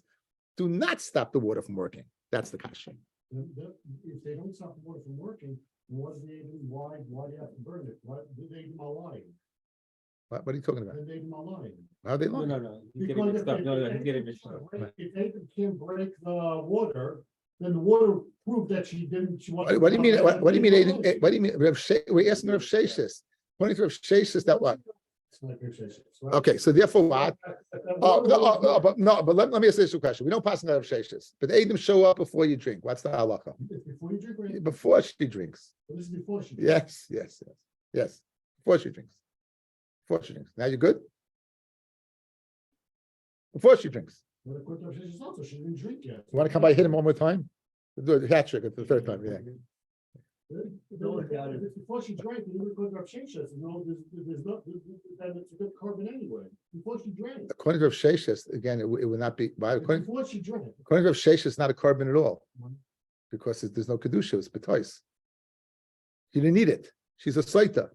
do not stop the water from working. That's the kasha. If they don't stop the water from working, why do you have to burn it? Why did they do lying? What are you talking about? Did they do lying? How are they lying? No. He's getting mixed up. No, he's getting mixed up. If Adam can't break the water, then the water proved that she didn't. She wasn't. What do you mean? What do you mean? What do you mean? We're asking Rav Sheshis. According to Rav Sheshis, that what? Okay, so therefore what? But let me ask you a question. We don't pass on Rav Sheshis, but Adam show up before you drink. What's the halacha? Before you drink, right? Before she drinks. Well, this is before she drinks. Yes. Before she drinks. Now you're good? Before she drinks. But according to Rav Sheshes also, she didn't drink yet. You want to come by hit him one more time? Do a hat trick at the third time, yeah. Before she drank, even according to Rav Sheshes, there's not, then it's a good carbon anyway. Before she drank. According to Rav Sheshis, again, it would not be. Before she drank. According to Rav Sheshis, it's not a carbon at all. Because there's no kedusha, it's betois. You didn't need it. She's a Sotah.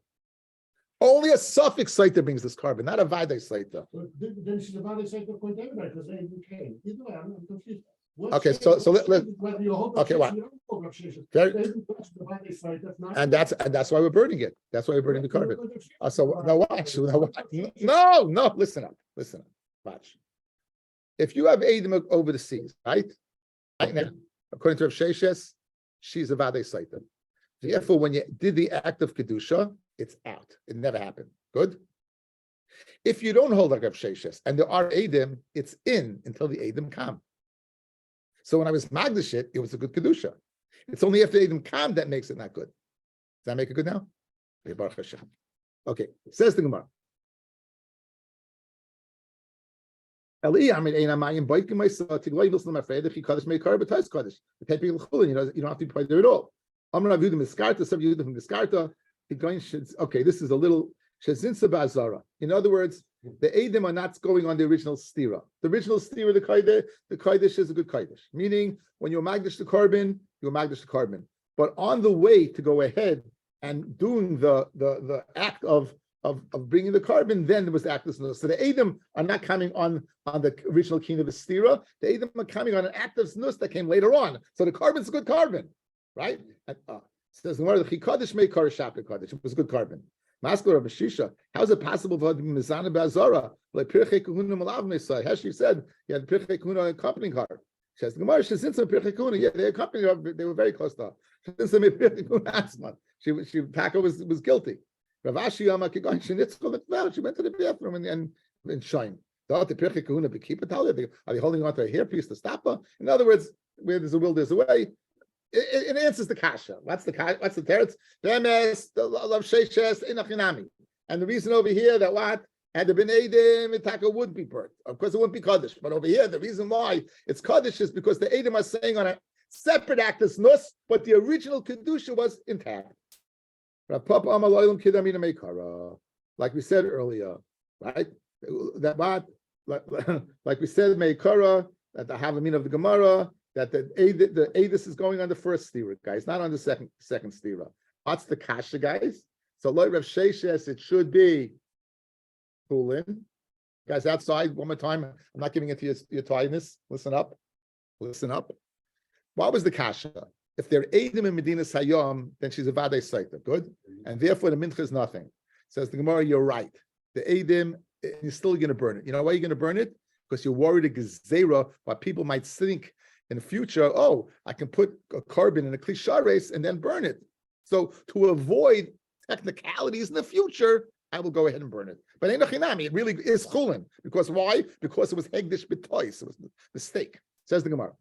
Only a suffix Sotah brings this carbon, not a vadai Sotah. Then she's a vadai Sotah according to everybody because they came. Either way, I'm confused. Okay, so let okay, what? And that's why we're burning it. That's why we're burning the carbon. So now watch. No, listen up. Watch. If you have Adam over the seas, right now, according to Rav Sheshes, she's a vadai Sotah. Therefore, when you did the act of kedusha, it's out. It never happened. Good. If you don't hold like Rav Sheshes and there are Adam, it's in until the Adam come. So when I was magdish it was a good kedusha. It's only after Adam come that makes it not good. Does that make it good now? Okay. Says the Gemara. You don't have to be paid there at all. Okay, this is a little Shezinsa Bazara. In other words, the Adam are not going on the original stira. The original stira, the Kaidish is a good Kaidish. Meaning, when you're Magdish the carbon, you're Magdish the carbon. But on the way to go ahead and doing the act of bringing the carbon, then there was the act of snus. So the Adam are not coming on the original king of the stira. The Adam are coming on an act of snus that came later on. So the carbon's a good carbon. Right? Says the Chikadish may Karashap Kaddish. It was a good carbon. Maskor of Shisha. How is it possible for Mizana Bazara? Like Pirche Kahuna Malavne As she said, he had Pirche Kahuna accompanying her. She says the Gemara, she's in some Pirche Kahuna. Yeah, they accompanied her, they were very close to her. She's in some Pirche Kahuna Asman. She Taka was guilty. Ravashi Yama Kigan Shinitzko well, she went to the bathroom and shine. The Pirche Kahuna keep it. Are they holding on to a hairpiece to stop her? In other words, where there's a will, there's a way. It answers the kasha. What's the teretz? The love sheishes inachinami. And the reason over here that what had there been Adam, Itaka would be burnt. Of course, it wouldn't be kaddish. But over here, the reason why it's kaddish is because the Adam are saying on separate act as nus, but the original kedusha was intact. Like we said earlier, right? That what, like we said, meikara, that the havamina of the Gemara, that the edus is going on the first stira, guys, not on the second stira. What's the kasha, guys? So Loi Rav Sheshes, it should be Kulin. Guys, outside, one more time. I'm not giving it to your tiredness. Listen up. What was the kasha? If they're Eidim in Medina Sayom, then she's a Vadei Saita. Good? And therefore the mincha is nothing. Says the Gemara, you're right. The Eidim, you're still going to burn it. You know why you're going to burn it? Because you're worried of Gezerah, why people might think in the future, oh, I can put a carbon in a klishares and then burn it. So to avoid technicalities in the future, I will go ahead and burn it. But it really is chulin. Because why? Because it was hegdish b'tois. It was a mistake. Says the Gemara.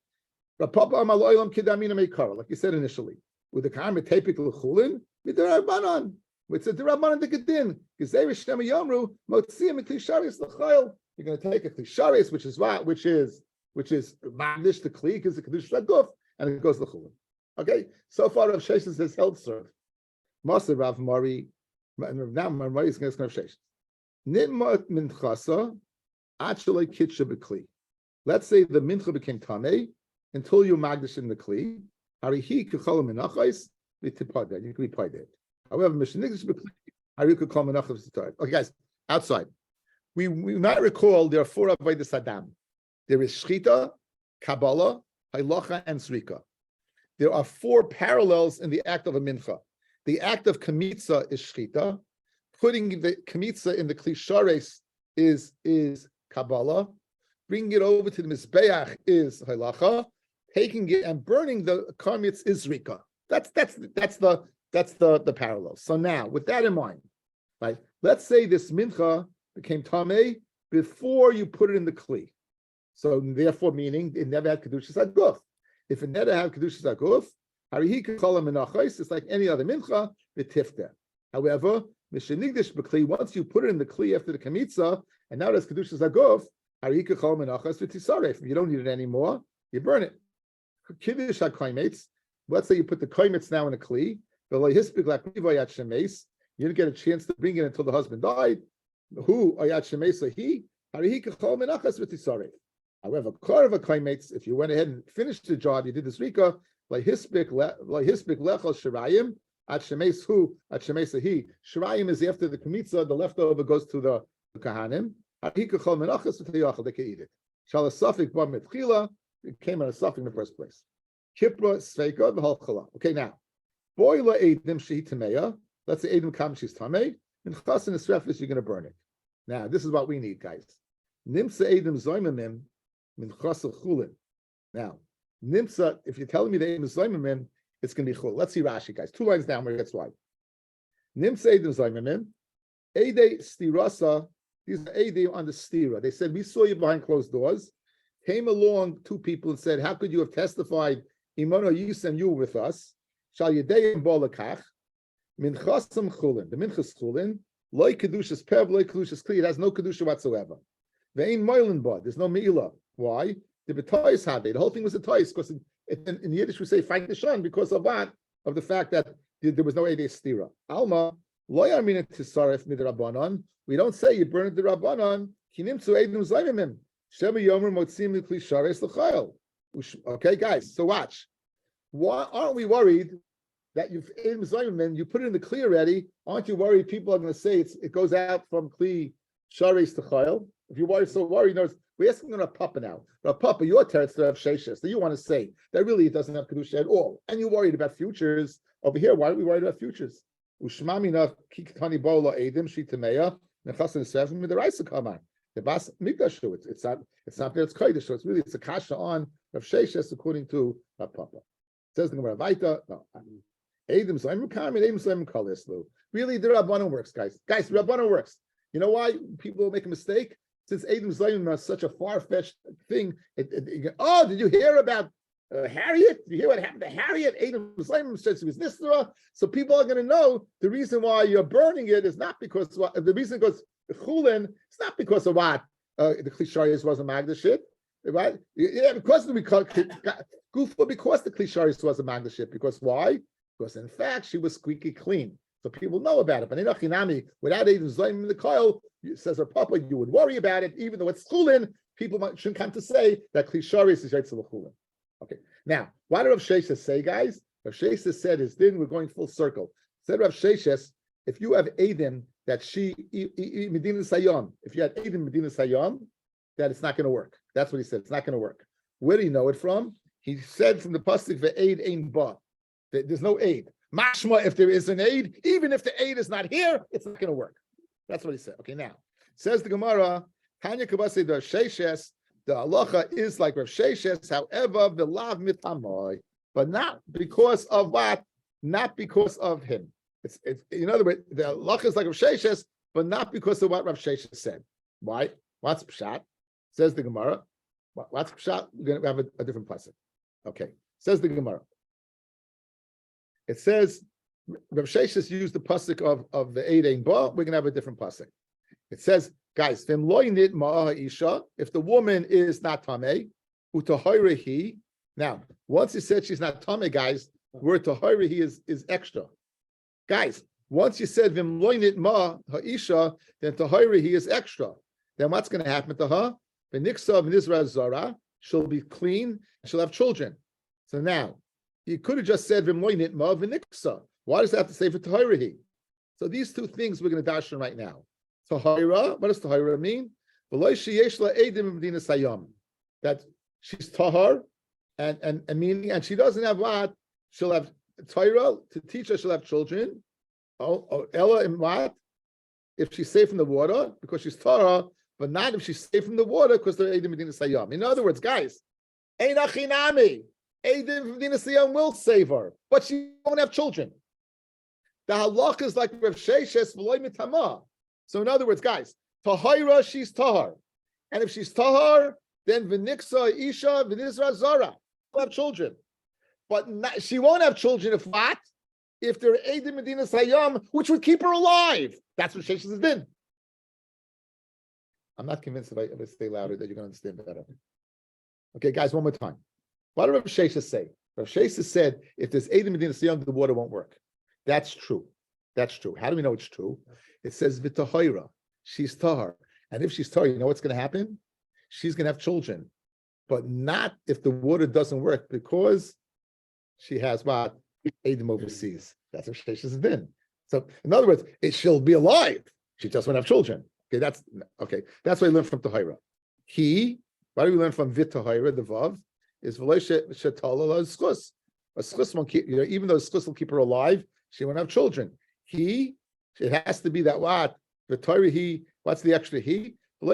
Like you said initially, with the karma typical chulin, midrabanan. It's a derabanan dekadin. Gezerish shtema yomru motziyim klisharis l'chayil. You're going to take a klisharis, which is what, which is magdish the kli, because the kedush shaguf, and it goes l'chulin. Okay. So far, Rav Sheshes says held serve. Master Rav Mari. Now my Mari is going to have Sheshes. Nitmat minchasa actually kitsha bekli. Let's say the mincha became tamei until you magdish in the kli. Harihi kechol menachos v'tipada. You can be paid it. However, mishnigdish bekli harihi kechol menachos v'tipada. Okay, guys, outside. We might recall there are 4 avodas Adam. There is shchita, kabbalah, halacha, and srika. There are 4 parallels in the act of a mincha. The act of kamitza is shchita. Putting the kamitza in the klishares is kabbalah. Bringing it over to the mizbeach is halacha. Taking it and burning the kamitz is rika. That's the parallel. So now, with that in mind, right? Let's say this mincha became tamei before you put it in the kli. So therefore, meaning it never had kedushas aguf. If it never had kedushas aguf, harihi kechol menachos, it's like any other mincha, v'tifta. However, mishenigdish b'kli, once you put it in the kli after the kamitza, and now there's kedushas aguf, harihi kechol menachos v'tisaref. If you don't need it anymore, you burn it. Kiddush hakaimetz. Let's say you put the kaimetz now in a kli, v'lo hispik lakmivayat shemes. You didn't get a chance to bring it until the husband died. Who ayat shemesa he? Harihi kechol menachos v'tisaref. However, if you went ahead and finished the job, you did this rika, like hispik lechol shirayim at shemesu at shemesahi. Shirayim is after the kamitza, the leftover goes to the kahanim. He could call menachas v'tayachal. They can eat it. Shala safik bar mitchila. It came out of safik in the first place. Kipra sveika v'hal chala. Okay, now boila edim shehi tameya. Let's say edim kam she's tamei. And chas in the srefis, you're going to burn it. Now this is what we need, guys. Nimsa edim zoymamim. Now, Nimsa, if you're telling me the Edim Zaymamim, it's going to be Chul. Let's see Rashi, guys. 2 lines down where it gets wide. Nimsa Edim Zaymamim, Ede Stirasa, these are Ede on the Stira. They said, we saw you behind closed doors. Came along 2 people and said, how could you have testified, Imono Yus and you with us? Shal Yedeyim Bolakach, Minchasam Chulin, the Minchas Chulin, Loi Kedushas Pev, Loi Kedushas Kli, it has no Kedusha whatsoever. Ve'in Moilin Bod, there's no Me'ilah. Why? The betois had it. The whole thing was a tois because in Yiddish we say fight the shun because of what? Of the fact that there was no Eidei Stira. Alma lo yarmin tisaref midrabanan. We don't say you burn the rabbanan. Kinim zu Eidim zaymim. Shema yomer motzim likli shares l'chayil. Okay, guys. So watch. Why aren't we worried that you've Eidim zaymim? You put it in the kli already. Aren't you worried people are going to say it goes out from kli shares l'chayil? If you're worried, so worried, notice. We're asking Rav Papa now. Rav Papa, your territory to have Sheshes. So you want to say that really it doesn't have Kedusha at all. And you're worried about futures. Over here, why are we worried about futures? Ushmamina kikitani bola edim shitameya nechasan seven with the rice come on. The bas mikdash to it. It's not there, it's kodesh. So it's a kasha on Rav Sheshes according to Rav Papa. Says the Gemara Vaita. No. Edim Zayim Kamin, Edim Zayim Kalislu. Really, the Rabbanon works, guys. Guys, the Rabbanon works. You know why people make a mistake? Since Edim Zayim is such a far-fetched thing, oh, did you hear about Harriet? Did you hear what happened to Harriet? Edim Zayim says it was Nisra. So people are going to know the reason why you're burning it is not because the reason it goes chulin. It's not because of what the Klishayis wasn't Magdashit. right? Yeah, because the Gufa, because the Klisharis was a Magdaship. Because why? Because in fact she was squeaky clean. So people know about it. But in Achinami, without even Zayim in the coil, says her Papa, you would worry about it, even though it's Chulin, people shouldn't come to say that Klisharis is Yaitzel Chulin. Okay. Now, why did Rav Sheshes say, guys? Rav Sheshes said is then we're going full circle. Said Rav Sheshes, if you have Adim that she Medina Sayam, if you had Adim Medina Sayam, that it's not going to work. That's what he said. It's not going to work. Where do you know it from? He said from the pasuk ve'aid ein ba. There's no aid. Mashma, if there is an aid, even if the aid is not here, it's not going to work. That's what he said. Okay, now says the Gemara, Tanya Kabasi the Sheshes, the halacha is like Rav Sheshes, however, the lav mitamoy, but not because of what? Not because of him. It's in other words, the halacha is like Rav Sheshes, but not because of what Rav Sheshes said. Why? What's pshat? Says the Gemara. What's pshat? We're going to have a different pasuk. Okay. Says the Gemara. It says Rav Sheshes used the pasuk of the Eid Ein Ba. We're going to have a different pasuk. It says, guys, if the woman is not tamei, utahoyrehi. Now, once he said she's not tamei, guys, word tahoyrehi is extra. Guys, once you said v'mloinit ma ha'isha, then tahoyrehi is extra. Then what's going to happen to her? The niksa of Nizra Zara, she'll be clean, she'll have children. So now, you could have just said v'mloinit ma v'niksa. Why does that have to say for tahoyrehi? So these two things we're going to dash on right now. Tahira, what does Tahira mean? That she's Tahar, and meaning, and she doesn't have what? She'll have Tahira to teach her, she'll have children. Ella in what? If she's safe from the water, because she's Tahar, but not if she's safe from the water, because they're Eidim Medina Sayyam. In other words, guys, Ein Achinami, Eidim Medina Sayyam will save her, but she won't have children. The halach is like Rav Sheshes v'loy mitama. So in other words, guys, tahira, she's tahar, and if she's tahar, then v'niksa isha v'nizra zara will have children, but not, she won't have children if what? If they're Eidim Medina Sayyam, which would keep her alive. That's what Sheshes has been. I'm not convinced if I stay louder that you're going to understand better. Okay, guys, one more time. What did Rav Sheshes say? Rav Sheshes said, if there's Eidim Medina Sayyam, the water won't work. That's true. That's true. How do we know it's true? It says v'tahira. She's tahar. And if she's tahar, you know what's going to happen? She's going to have children. But not if the water doesn't work, because she has what? Eidim overseas. That's what Sheshes has been. So in other words, she'll be alive. She just won't have children. Okay, that's what we learned from tahira. What do we learn from v'tahira, the vav? Is v'lo shetala schus. A schus won't keep, even though a schus will keep her alive, she won't have children. It has to be that what? The Torah what's the extra he? The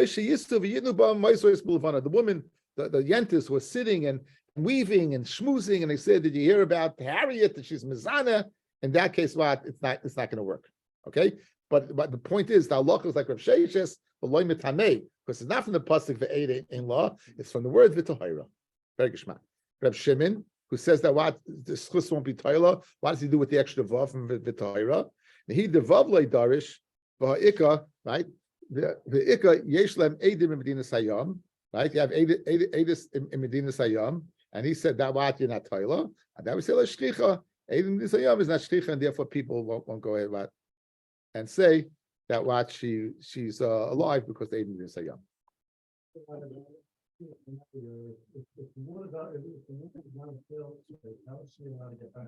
woman, the yentis was sitting and weaving and schmoozing, and they said, did you hear about Harriet, that she's Mizana? In that case, what? It's not going to work. Okay? But the point is, the halach is like Rav Sheshes, because it's not from the pasuk ve'eid in law, it's from the word v'tohira. Very gishmak. Rav Shimon, who says that what? The schus won't be toila, what does he do with the extra vav from v'tohira? He devav loy darish v'ha'ika, right? The ikka yeshlem eidim in Medina Sayyam, right? You have edis in Medina Sayyam, and he said that what you're not toila, and that we say shchicha. Eidim in Medina Sayyam is not shchicha, and therefore people won't go ahead what and say that what she's alive because they eidim in Medina Sayyam. If the water is not a field, how is she allowed to get back?